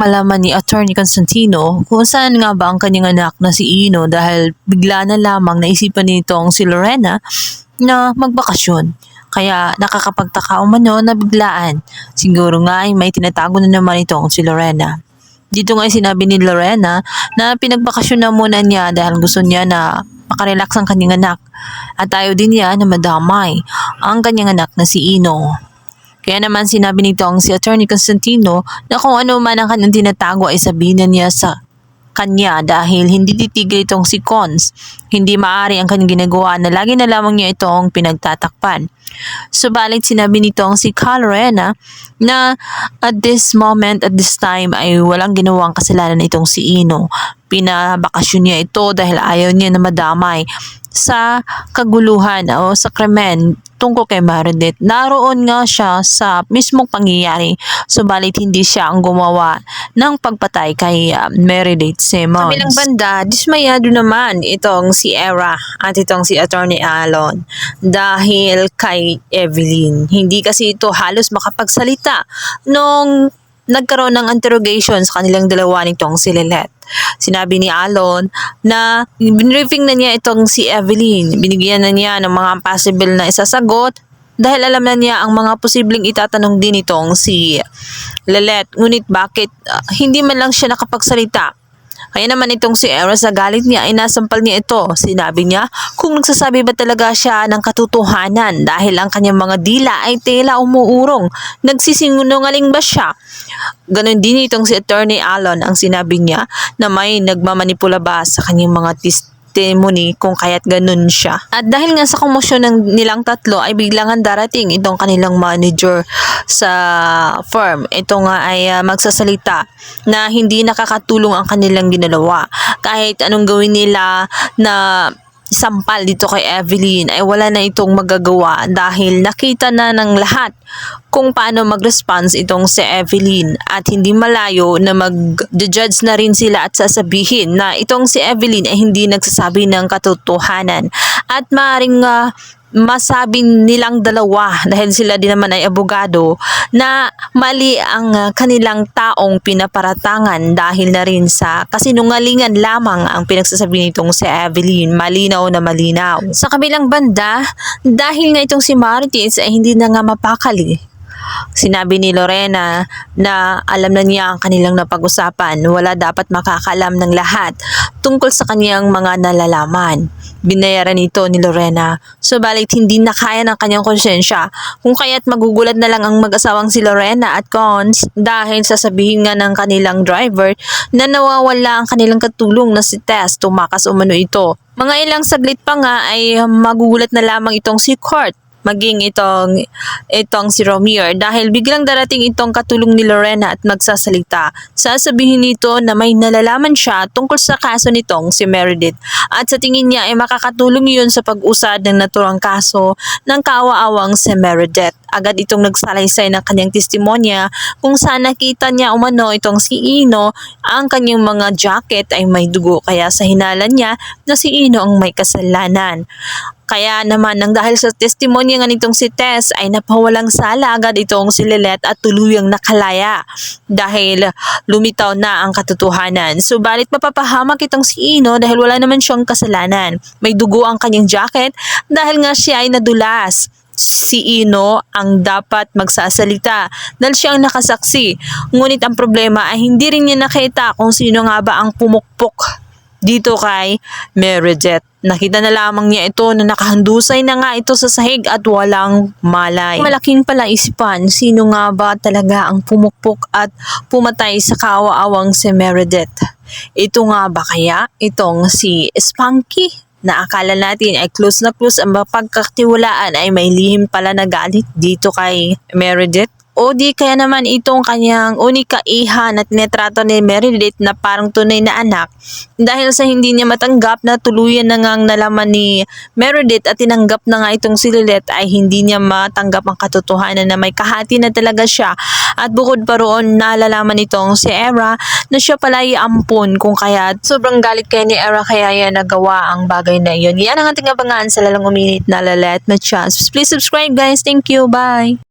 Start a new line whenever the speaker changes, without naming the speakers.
Malaman ni Attorney Constantino kung saan nga ba ang kanyang anak na si Ino dahil bigla na lamang naisipan nitong si Lorena na magbakasyon. Kaya nakakapagtaka umano na biglaan. Siguro nga ay may tinatago na naman itong si Lorena. Dito nga ay sinabi ni Lorena na pinagbakasyon na muna niya dahil gusto niya na makarelax ang kanyang anak at ayaw din niya na madamay ang kanyang anak na si Ino. Kaya naman sinabi nitong si Attorney Constantino na kung ano man ang kanyang tinatago ay sabihin na niya sa kanya dahil hindi titigil itong si Cons. Hindi maaari ang kanyang ginagawa na lagi na lamang niya itong pinagtatakpan. Subalit sinabi nitong si Lorena na at this moment, at this time ay walang ginawang kasalanan itong si Ino. Pinabakasyon niya ito dahil ayaw niya na madamay sa kaguluhan o sa krimen tungkol kay Meredith. Naroon nga siya sa mismong pangyayari, subalit hindi siya ang gumawa ng pagpatay kay Meredith Simmons. Kabilang banda, dismayado naman itong si Era at itong si Attorney Alon dahil kay Evelyn. Hindi kasi ito halos makapagsalita nung nagkaroon ng interrogation sa kanilang dalawa nitong si Lilette. Sinabi ni Alon na binriefing na niya itong si Evelyn. Binigyan na niya ng mga possible na isasagot dahil alam na niya ang mga posibleng itatanong din itong si Lilette. Ngunit bakit hindi man lang siya nakapagsalita? Kaya naman itong si Era sa galit niya ay nasampal niya ito. Sinabi niya kung nagsasabi ba talaga siya ng katotohanan dahil ang kanyang mga dila ay tela umuurong. Nagsisinungaling ba siya? Ganon din itong si Attorney Alon ang sinabi niya na may nagmamanipula ba sa kanyang mga testimony kung kaya't ganun siya. At dahil nga sa komosyon ng nilang tatlo ay biglangan darating itong kanilang manager sa firm. Ito nga ay magsasalita na hindi nakakatulong ang kanilang ginalawa. Kahit anong gawin nila na sampal dito kay Evelyn ay wala na itong magagawa dahil nakita na ng lahat kung paano mag-response itong si Evelyn at hindi malayo na mag-judge na rin sila at sasabihin na itong si Evelyn ay hindi nagsasabi ng katotohanan at maaaring masabi nilang dalawa dahil sila din naman ay abogado na mali ang kanilang taong pinaparatangan dahil na rin sa kasinungalingan lamang ang pinagsasabi nitong si Evelyn. Malinaw na malinaw. Sa kabilang banda, dahil nga itong si Martins ay hindi na nga mapakali. Sinabi ni Lorena na alam na niya ang kanilang napag-usapan. Wala dapat makakalam ng lahat tungkol sa kaniyang mga nalalaman. Binayaran ito ni Lorena. Subalit hindi na kaya ng kanyang konsyensya kung kaya't magugulat na lang ang mag-asawang si Lorena at Cons dahil sasabihin nga ng kanilang driver na nawawala ang kanilang katulong na si Tess. Tumakas umano ito. Mga ilang saglit pa nga ay magugulat na lamang itong si Kurt maging itong si Romeo dahil biglang darating itong katulong ni Lorena at magsasalita. Sasabihin nito na may nalalaman siya tungkol sa kaso nitong si Meredith at sa tingin niya ay makakatulong yun sa pag-usad ng naturang kaso ng kaawa-awang si Meredith. Agad itong nagsalaysay ng kanyang testimonya kung saan nakita niya umano itong si Ino ang kanyang mga jacket ay may dugo kaya sa hinala niya na si Ino ang may kasalanan. Kaya naman nang dahil sa testimonya nga nitong si Tess ay napawalang sala agad itong si Lilette at tuluyang nakalaya dahil lumitaw na ang katotohanan. Subalit mapapahamak itong si Ino dahil wala naman siyang kasalanan. May dugo ang kanyang jacket dahil nga siya ay nadulas. Si Ino ang dapat magsasalita dahil siya ang nakasaksi. Ngunit ang problema ay hindi rin niya nakita kung sino nga ba ang pumukpok dito kay Meredith. Nakita na lamang niya ito na nakahandusay na nga ito sa sahig at walang malay. Malaking palaisipan, sino nga ba talaga ang pumukpok at pumatay sa kaawa-awang si Meredith? Ito nga ba kaya itong si Spunky? Na akala natin ay close na close ang mapagkakatiwalaan ay may lihim pala na galit dito kay Meredith? O di kaya naman itong kanyang unika iha na tinetrato ni Meredith na parang tunay na anak dahil sa hindi niya matanggap na tuluyan na ngang nalaman ni Meredith at tinanggap na nga itong si Lilette ay hindi niya matanggap ang katotohanan na may kahati na talaga siya at bukod pa roon nalalaman nitong si Era na siya pala ay ampun kung kaya sobrang galit kaya ni Era kaya yan nagawa ang bagay na iyon. Yan ang ating abangan sa lalang uminit na Lilette Matias. Please subscribe guys. Thank you. Bye.